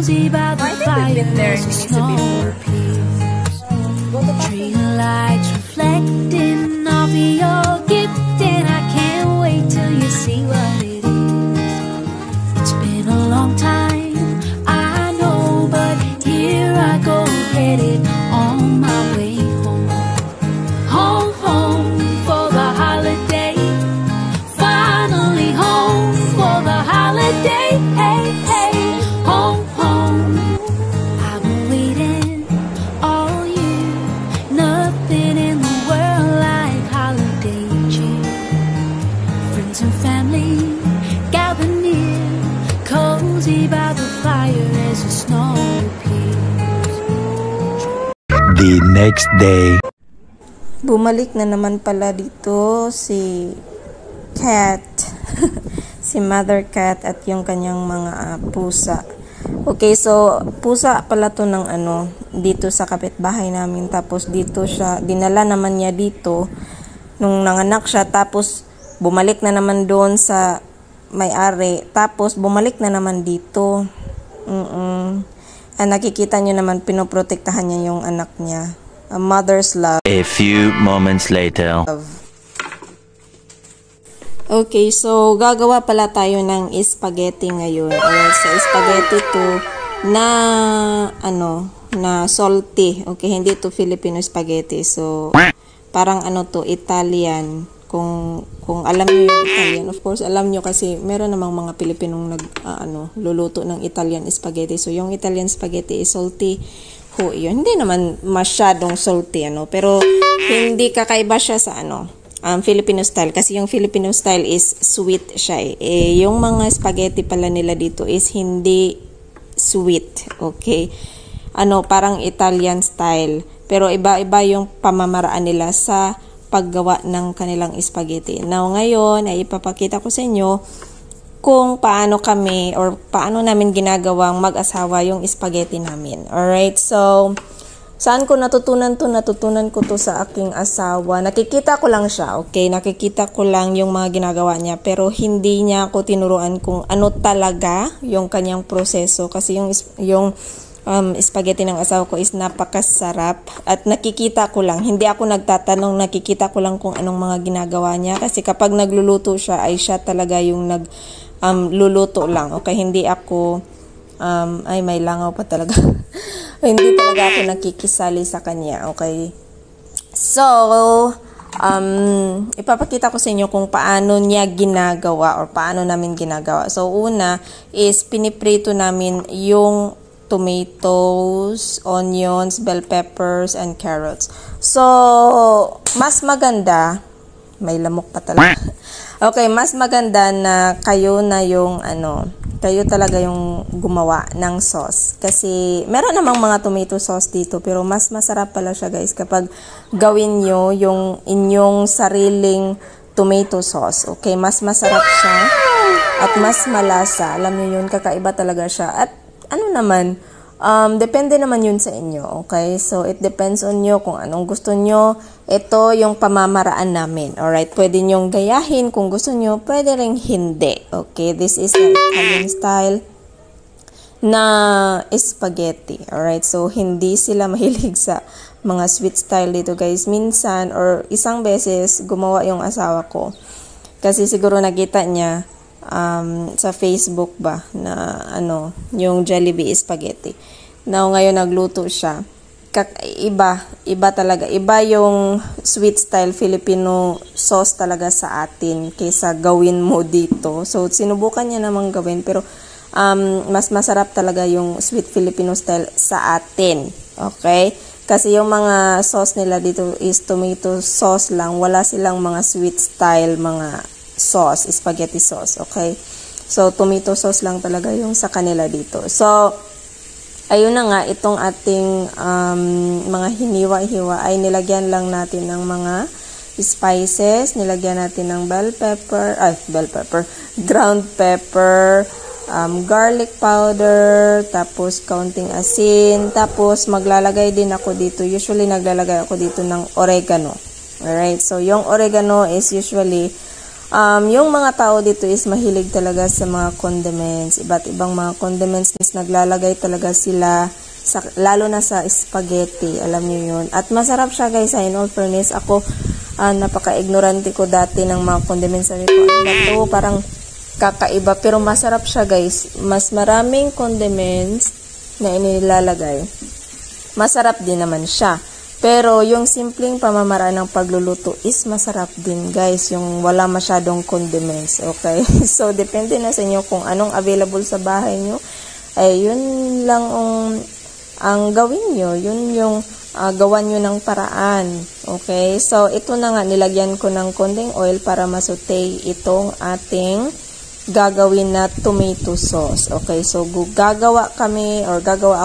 cozy by the fire as the snow peels. Tree lights reflecting off your gift, and I can't wait till you see what it is. It's been a long time, I know, but here I go headed on my way home. Home, home for the holiday. Finally home for the holiday. Hey, hey, home, home. I've been waiting all year. Nothing in the world like holiday cheer. Friends and family gather near, cozy by the fire as the snow appears. The next day. Bumalik na naman pala dito si cat, si mother cat at yung kanyang mga pusa. Okay, so pusa pala to ng dito sa kapitbahay namin. Tapos dito siya, dinala naman niya dito nung nanganak siya. Tapos bumalik na naman doon sa may-ari. Tapos bumalik na naman dito. Nakikita nyo naman, pinoprotektahan niya yung anak niya. A mother's love. A few moments later. Okay, so gagawa pala tayo ng spaghetti ngayon. Alright, so spaghetti to na na salty. Okay, hindi to Filipino spaghetti. So parang to Italian. Kung alam niyo yung Italian, of course alam niyo kasi meron namang mga Pilipinong luluto ng Italian spaghetti. So yung Italian spaghetti is salty. Yun. Hindi naman masyadong salty, pero hindi kakaiba siya sa Filipino style. Kasi yung Filipino style is sweet siya yung mga spaghetti pala nila dito is hindi sweet. Okay? Parang Italian style. Pero iba-iba yung pamamaraan nila sa paggawa ng kanilang spaghetti. Now, ngayon, ay ipapakita ko sa inyo kung paano kami or paano namin ginagawang mag-asawa yung spaghetti namin. Alright, so saan ko natutunan to? Natutunan ko to sa aking asawa. Nakikita ko lang siya, okay? Nakikita ko lang yung mga ginagawa niya, pero hindi niya ako tinuruan kung ano talaga yung kanyang proseso. Kasi yung spaghetti ng asawa ko is napakasarap at nakikita ko lang. Hindi ako nagtatanong, nakikita ko lang kung anong mga ginagawa niya. Kasi kapag nagluluto siya, ay siya talaga yung luluto lang. Okay, hindi ako ay may langaw pa talaga. Hindi talaga ako nakikisali sa kanya. Okay. So, ipapakita ko sa inyo kung paano niya ginagawa or paano namin ginagawa. So, una is piniprito namin yung tomatoes, onions, bell peppers, and carrots. So, mas maganda, may lamok pa talaga. Okay, mas maganda na kayo na yung kayo talaga yung gumawa ng sauce. Kasi meron namang mga tomato sauce dito, pero mas masarap pala siya, guys, kapag gawin nyo yung inyong sariling tomato sauce. Okay, mas masarap siya at mas malasa. Alam niyo yun, kakaiba talaga siya. At depende naman yun sa inyo, okay? So, it depends on you kung anong gusto nyo. Ito yung pamamaraan namin, alright? Pwede nyong gayahin kung gusto nyo, pwede ring hindi, okay? This is the Italian style na spaghetti, alright? So, hindi sila mahilig sa mga sweet style dito, guys. Minsan, or isang beses, gumawa yung asawa ko. Kasi siguro nakita niya, sa Facebook ba na yung Jollibee spaghetti. Now ngayon nagluto siya. Iba talaga. Iba yung sweet style Filipino sauce talaga sa atin kaysa gawin mo dito. So sinubukan niya namang gawin, pero mas masarap talaga yung sweet Filipino style sa atin. Okay? Kasi yung mga sauce nila dito is tomato sauce lang. Wala silang mga sweet style mga sauce, spaghetti sauce, okay? So, tomato sauce lang talaga yung sa kanila dito. So, ayun na nga, itong ating mga hiniwa-hiwa ay nilagyan lang natin ng mga spices. Nilagyan natin ng ground pepper, garlic powder, tapos kaunting asin, tapos maglalagay din ako dito. Usually, naglalagay ako dito ng oregano. Alright, so yung oregano is usually Yung mga tao dito is mahilig talaga sa mga condiments, iba't ibang mga condiments, naglalagay talaga sila, lalo na sa spaghetti, alam niyo yun. At masarap siya guys, in all fairness, ako, napaka-ignorante ko dati ng mga condiments. Sabi ko, ano ba to? Parang kakaiba, pero masarap siya guys. Mas maraming condiments na inilalagay. Masarap din naman siya. Pero yung simpleng pamamaraan ng pagluluto is masarap din guys, yung wala masyadong condiments, okay? So depende na sa inyo kung anong available sa bahay nyo, ay yun lang ang gawin nyo, yun yung gawan nyo ng paraan, okay? So ito na nga, nilagyan ko ng konting oil para masute itong ating gagawin na tomato sauce, okay? So gagawa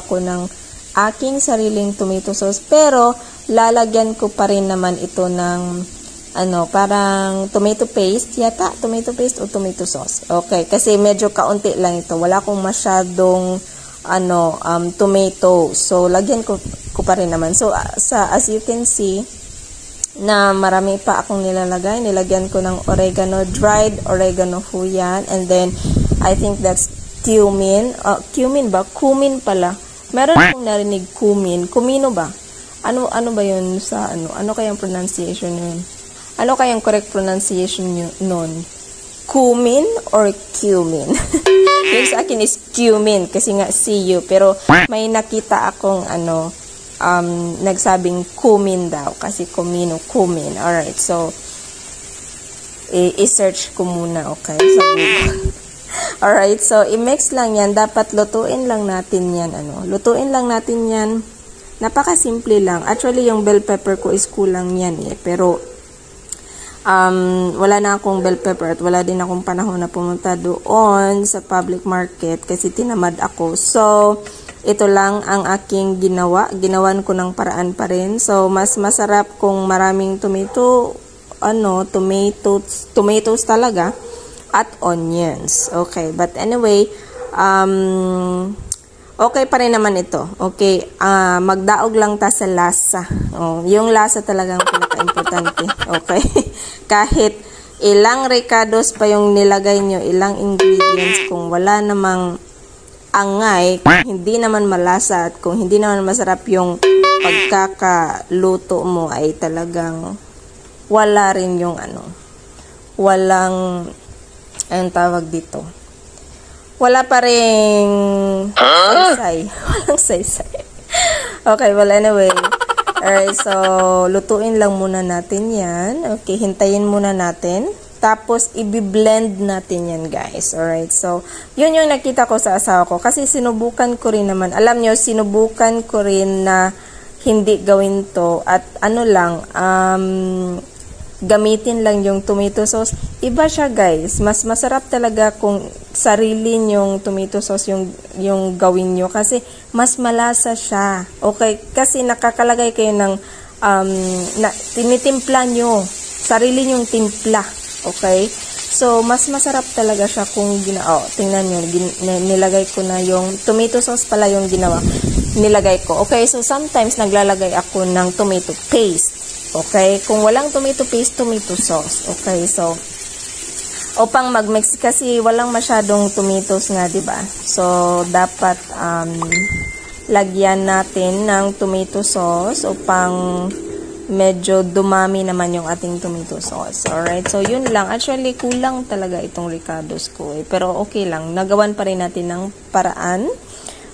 ako ng aking sariling tomato sauce, pero lalagyan ko pa rin naman ito ng parang tomato paste yata, tomato paste o tomato sauce. Okay, kasi medyo kaunti lang ito. Wala akong masyadong tomato. So lagyan ko pa rin naman. So as you can see, na marami pa akong nilalagay. Nilagyan ko ng oregano, dried oregano ho yan. And then I think that's cumin. Cumin ba? Cumin pala. Meron akong narinig cumin. Cumino ba? Ano ba yun sa ano kayang pronunciation yun? Ano kayang correct pronunciation nun? Cumin or cumin? Yung sa akin is cumin kasi nga see you. Pero may nakita akong nagsabing cumin daw kasi cumino, cumin. Alright, so i-search ko muna, okay? Sa Google. Alright, so i-mix lang yan. Dapat lutuin lang natin yan. Lutuin lang natin yan. Napaka-simple lang. Actually, yung bell pepper ko is kulang yan eh. Pero, wala na akong bell pepper at wala din akong panahon na pumunta doon sa public market kasi tinamad ako. So, ito lang ang aking ginawa. Ginawan ko ng paraan pa rin. So, mas masarap kung maraming tomatoes talaga. At onions. Okay. But anyway, okay pa rin naman ito. Okay. Magdaog lang ta sa lasa. Yung lasa talagang pinaka-importante. Okay. Kahit ilang ricados pa yung nilagay nyo, ilang ingredients, kung wala namang angay, kung hindi naman malasa, at kung hindi naman masarap yung pagkakaluto mo, ay talagang wala rin yung walang anong tawag dito? Wala pa ring saysay. Walang saysay. Okay, well anyway. Alright, so lutuin lang muna natin yan. Okay, hintayin muna natin. Tapos, i-blend natin yan, guys. Alright, so yun yung nakita ko sa asawa ko. Kasi sinubukan ko rin naman. Alam nyo, sinubukan ko rin na hindi gawin to. At gamitin lang yung tomato sauce. Iba siya guys. Mas masarap talaga kung sarili yung tomato sauce yung gawin nyo. Kasi mas malasa siya. Okay? Kasi nakakalagay kayo ng tinitimpla nyo. Sarili yung timpla. Okay? So, mas masarap talaga siya kung tingnan nyo. Nilagay ko na yung tomato sauce pala yung ginawa. Nilagay ko. Okay? So, sometimes naglalagay ako ng tomato paste. Okay? Kung walang tomato paste, tomato sauce. Okay? So, upang mag-mix kasi walang masyadong tomatoes nga, diba? So, dapat lagyan natin ng tomato sauce upang medyo dumami naman yung ating tomato sauce. Alright? So, yun lang. Actually, kulang talaga itong ricados ko eh. Pero okay lang. Nagawan pa rin natin ng paraan.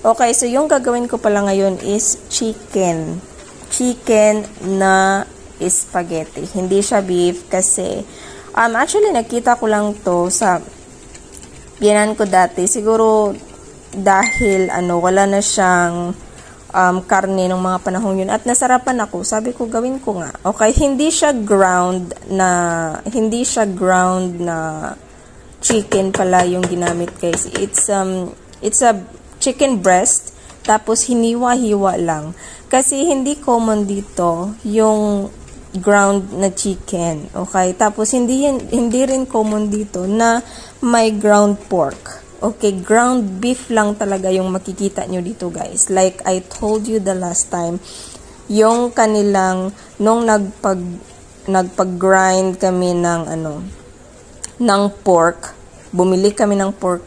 Okay, so yung gagawin ko pala ngayon is chicken. Chicken na spaghetti. Hindi siya beef kasi actually nakita ko lang to sa biyanan ko dati. Siguro dahil wala na siyang karne ng mga panahon yun at nasarapan ako. Sabi ko gawin ko nga. Okay, hindi siya ground na chicken pala yung ginamit guys. It's a chicken breast tapos hiniwa-hiwa lang. Kasi hindi common dito yung ground na chicken. Okay? Tapos, hindi rin common dito na may ground pork. Okay? Ground beef lang talaga yung makikita nyo dito, guys. Like I told you the last time, yung kanilang, nung nagpag-grind kami ng ng pork. Bumili kami ng pork.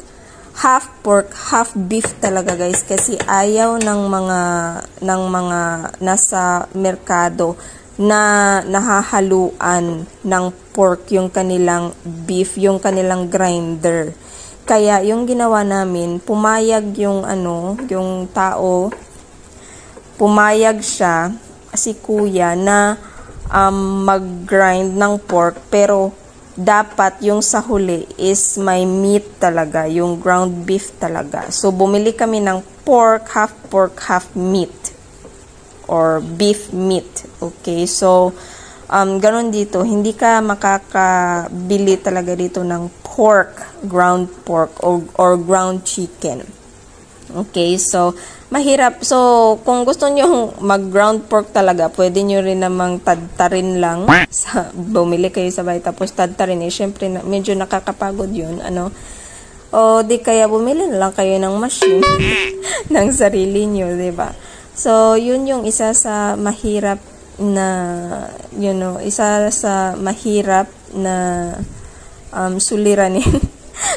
Half pork, half beef talaga guys. Kasi ayaw ng mga nasa merkado na nahahaluan ng pork yung kanilang beef, yung kanilang grinder. Kaya yung ginawa namin, pumayag yung yung tao, pumayag siya, si kuya, na mag-grind ng pork, pero dapat yung sa huli is may meat talaga, yung ground beef talaga. So, bumili kami ng pork, half meat, or beef meat. Okay, so, ganun dito, hindi ka makakabili talaga dito ng pork, ground pork, or ground chicken. Okay, so, mahirap. So, kung gusto nyo mag-ground pork talaga, pwede nyo rin namang tadtarin lang. Bumili kayo sa bahay, tapos tadtarin. Syempre, medyo nakakapagod yun. O, di kaya bumili na lang kayo ng machine ng sarili nyo, diba? So, yun yung isa sa mahirap na, isa sa mahirap na suliranin.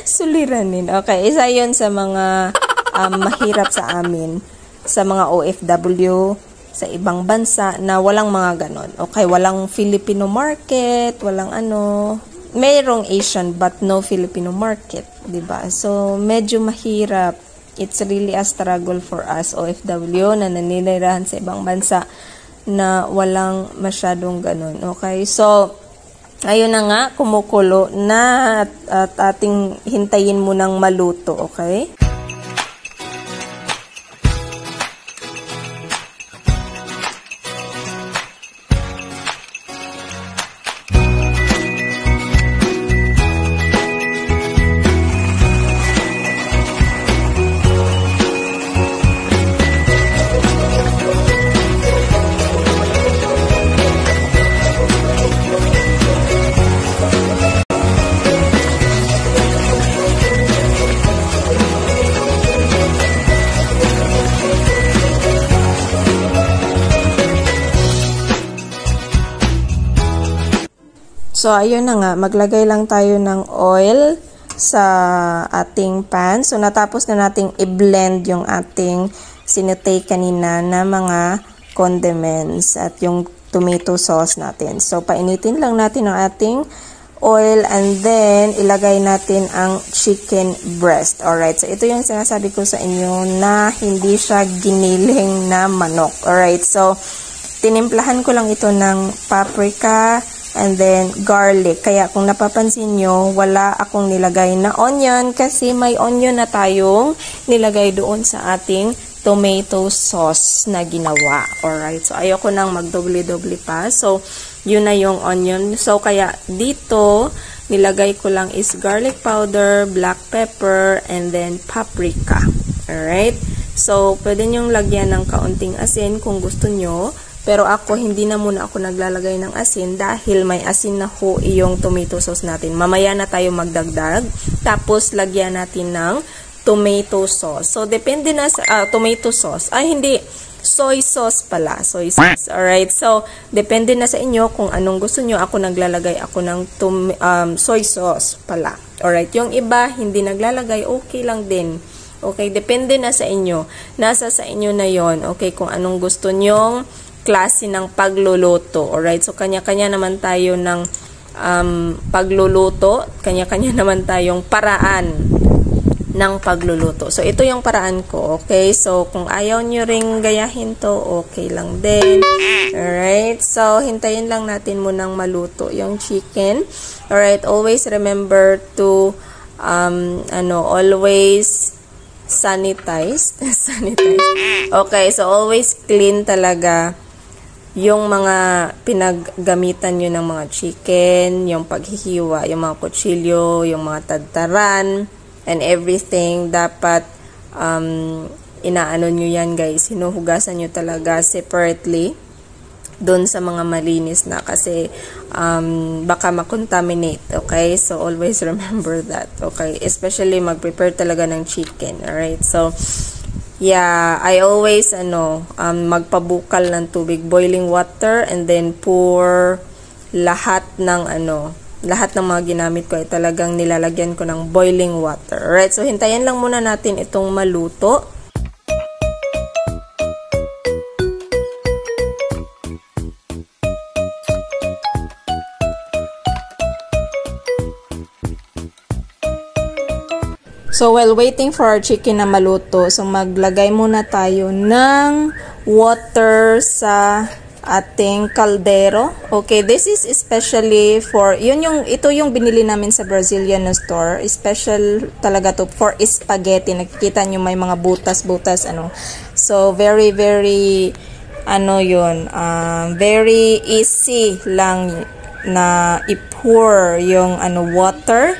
Suliranin. Okay, isa yun sa mga mahirap sa amin, sa mga OFW, sa ibang bansa na walang mga ganon. Okay, walang Filipino market, walang mayroong Asian but no Filipino market, diba? So, medyo mahirap. It's really a struggle for us OFW na naninirahan sa ibang bansa na walang masyadong ganon. Okay, so, ayun na nga, kumukulo na at ating hintayin munang maluto, okay? So, ayun na nga, maglagay lang tayo ng oil sa ating pan. So, natapos na nating i-blend yung ating sinutay kanina na mga condiments at yung tomato sauce natin. So, painitin lang natin ang ating oil and then ilagay natin ang chicken breast. Alright, so ito yung sinasabi ko sa inyo na hindi siya giniling na manok. Alright, so tinimplahan ko lang ito ng paprika and then garlic. Kaya kung napapansin nyo, wala akong nilagay na onion kasi may onion na tayong nilagay doon sa ating tomato sauce na ginawa. Alright, so ayoko nang magdoble-doble pa. So, yun na yung onion. So, kaya dito, nilagay ko lang is garlic powder, black pepper, and then paprika. Alright, so pwede nyong lagyan ng kaunting asin kung gusto nyo. Pero ako, hindi na muna ako naglalagay ng asin dahil may asin na ho yung tomato sauce natin. Mamaya na tayo magdagdag. Tapos, lagyan natin ng tomato sauce. So, depende na sa tomato sauce. Ay, hindi. Soy sauce pala. Soy sauce. Alright. So, depende na sa inyo kung anong gusto nyo. Ako naglalagay ako ng soy sauce pala. Alright. Yung iba, hindi naglalagay. Okay lang din. Okay. Depende na sa inyo. Nasa sa inyo na yon. Okay. Kung anong gusto nyong klase ng pagluluto. Alright, so kanya-kanya naman tayo ng pagluluto. Kanya-kanya naman tayong paraan ng pagluluto. So, ito yung paraan ko. Okay, so kung ayaw nyo ring gayahin to, okay lang din. Alright, so hintayin lang natin munang maluto yung chicken. Alright, always remember to always sanitize. Sanitize. Okay, so always clean talaga yung mga pinaggamitan nyo ng mga chicken, yung paghihiwa, yung mga kutsilyo, yung mga tadtaran, and everything. Dapat, inaano nyo yan guys. Hinuhugasan nyo talaga separately doon sa mga malinis na kasi baka makontaminate. Okay? So, always remember that. Okay? Especially, mag-prepare talaga ng chicken. Alright? So, yeah, I always magpabukal ng tubig, boiling water, and then pour lahat ng lahat ng mga ginamit ko ay talagang nilalagyan ko ng boiling water. Alright, so hintayin lang muna natin itong maluto. So, while waiting for our chicken na maluto, so maglagay muna tayo ng water sa ating kaldero. Okay, this is especially for, ito yung binili namin sa Brazilian store. Special talaga to for spaghetti. Nakikita nyo may mga butas-butas, ano. So, very, very, very easy lang na i-pour yung, water.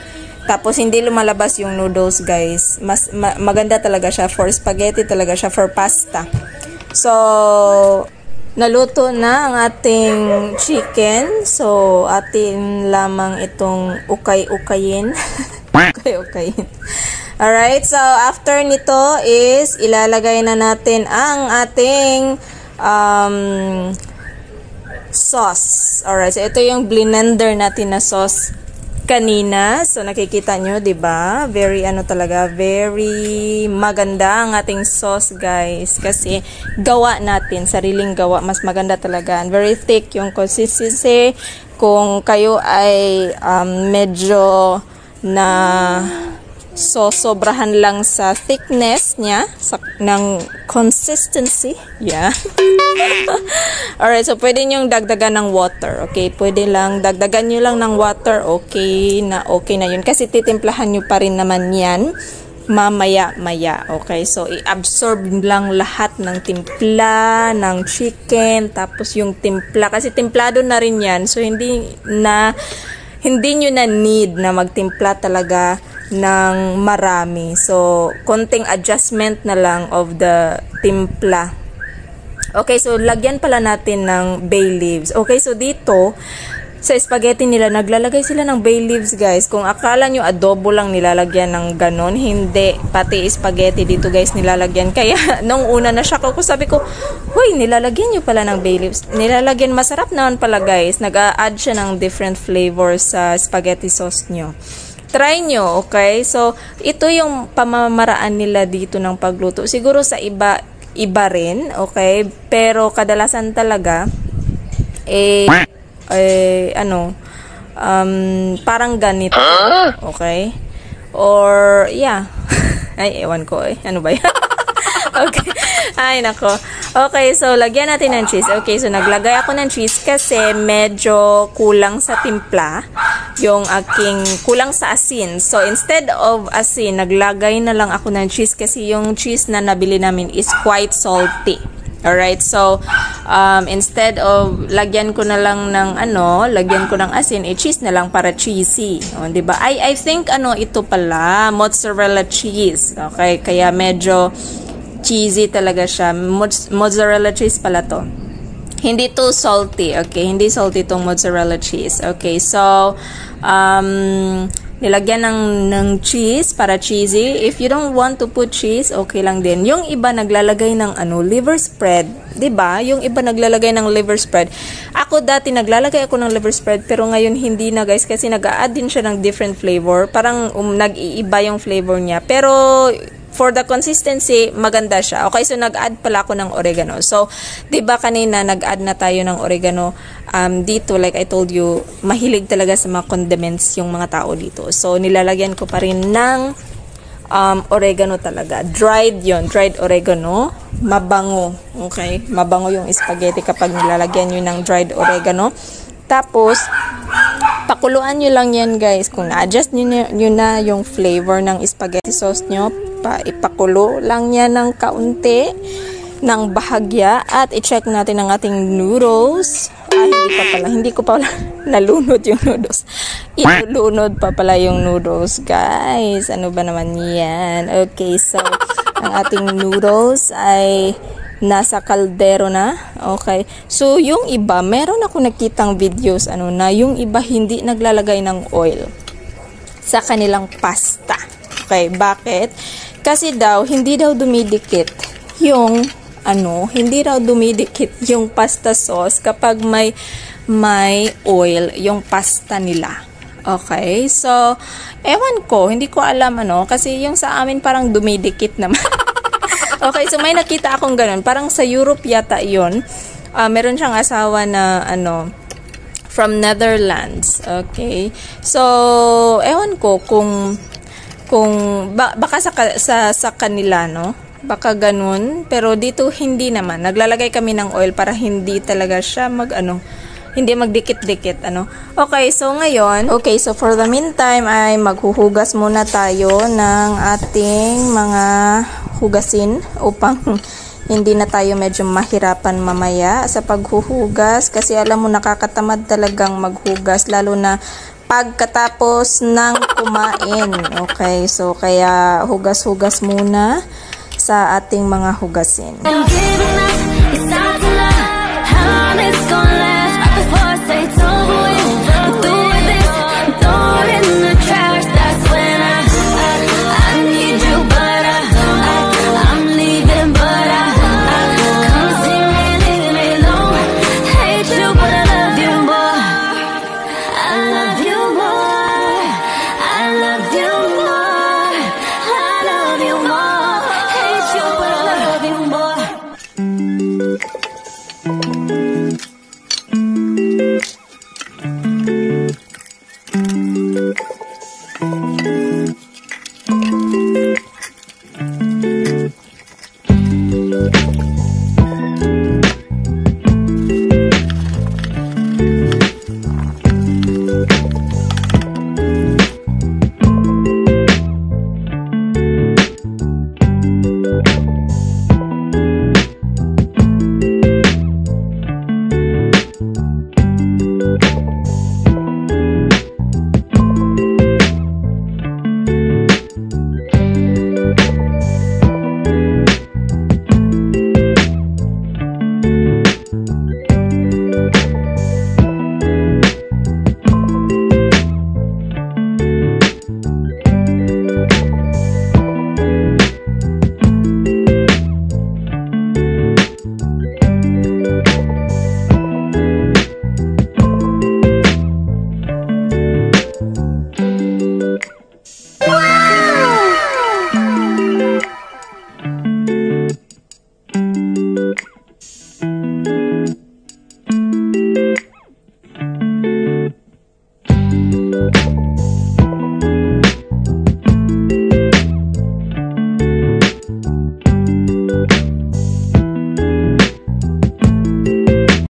Tapos, hindi lumalabas yung noodles, guys. Maganda talaga siya for spaghetti, talaga siya for pasta. So, naluto na ang ating chicken. So, atin lamang itong ukay-ukayin. Ukay-ukayin. Alright, so, after nito is, ilalagay na natin ang ating sauce. Alright, so ito yung blender natin na sauce kanina. So, nakikita nyo, diba? Very, talaga, very maganda ang ating sauce, guys. Kasi, gawa natin, sariling gawa, mas maganda talaga. And very thick yung consistency. Kung kayo ay medyo na sobrahan lang sa thickness niya, ng consistency. Yeah. Alright, so pwede nyong dagdagan ng water. Okay, pwede lang, dagdagan nyo lang ng water. Okay na yun. Kasi titimplahan nyo pa rin naman yan mamaya-maya. Okay, so i-absorb lang lahat ng timpla, ng chicken, tapos yung timpla. Kasi timplado na rin yan. So, hindi nyo na need na magtimpla talaga ng marami. So, konting adjustment na lang of the timpla. Okay, so lagyan pala natin ng bay leaves. Okay, so dito, sa spaghetti nila, naglalagay sila ng bay leaves, guys. Kung akala nyo adobo lang nilalagyan ng ganon, hindi. Pati spaghetti dito, guys, nilalagyan. Kaya, nung una na siya ko, sabi ko, huy, nilalagyan nyo pala ng bay leaves. Nilalagyan, masarap naman pala, guys. Nag-a-add siya ng different flavors sa spaghetti sauce nyo. Try nyo, okay? So, ito yung pamamaraan nila dito ng pagluto. Siguro sa iba rin, okay? Pero kadalasan talaga, parang ganito, okay? Or, yeah. Ay, ewan ko ano ba yan? Okay. Ay, nako. Okay, so, lagyan natin ng cheese. Okay, so, naglagay ako ng cheese kasi medyo kulang sa timpla. Yung kulang sa asin. So, instead of asin, naglagay na lang ako ng cheese kasi yung cheese na nabili namin is quite salty. Alright, so, instead of lagyan ko na lang ng lagyan ko ng asin, cheese na lang para cheesy. O, diba? I think, ito pala, mozzarella cheese. Okay, kaya medyo cheesy talaga siya. Mozzarella cheese pala to. Hindi to salty. Okay, hindi salty tong mozzarella cheese. Okay, so, nilagyan ng cheese para cheesy. If you don't want to put cheese, okay lang din. Yung iba naglalagay ng liver spread. 'Di ba? Yung iba naglalagay ng liver spread. Ako dati naglalagay ako ng liver spread pero ngayon hindi na, guys, kasi nag-a-add din siya ng different flavor. Parang nag-iiba yung flavor niya. Pero for the consistency, maganda siya. Okay, so nag-add pala ako ng oregano. So, 'di ba kanina nag-add na tayo ng oregano dito, like I told you, mahilig talaga sa mga condiments yung mga tao dito. So, nilalagyan ko pa rin ng oregano talaga. Dried oregano. Mabango. Okay? Mabango yung spaghetti kapag nilalagyan nyo ng dried oregano. Tapos, pakuluan nyo lang yan, guys. Kung na-adjust nyo na yung flavor ng spaghetti sauce nyo, ipakulo lang yan ng kaunti, ng bahagya, at i-check natin ang ating noodles. Hindi ko pa pala nalunod yung noodles. Ilunod pa pala yung noodles, guys. Ano ba naman yan? Okay, so, ang ating noodles ay nasa kaldero na. Okay. So, yung iba, meron ako nakitang videos, na yung iba hindi naglalagay ng oil sa kanilang pasta. Okay, bakit? Kasi daw, hindi daw dumidikit yung pasta sauce kapag may oil yung pasta nila. Okay, so, ewan ko, hindi ko alam ano, kasi yung sa amin parang dumidikit naman. Okay, so may nakita akong ganun, parang sa Europe yata yun. Meron siyang asawa na ano, from Netherlands. Okay, so, ewan ko kung baka sa kanila, no? Baka ganun, pero dito hindi naman. Naglalagay kami ng oil para hindi talaga siya hindi magdikit-dikit, ano. Okay, so ngayon, so for the meantime ay maghuhugas muna tayo ng ating mga hugasin upang hindi na tayo medyo mahirapan mamaya sa paghuhugas kasi alam mo nakakatamad talagang maghugas lalo na pagkatapos ng kumain. Okay, so kaya hugas-hugas muna sa ating mga hugasin.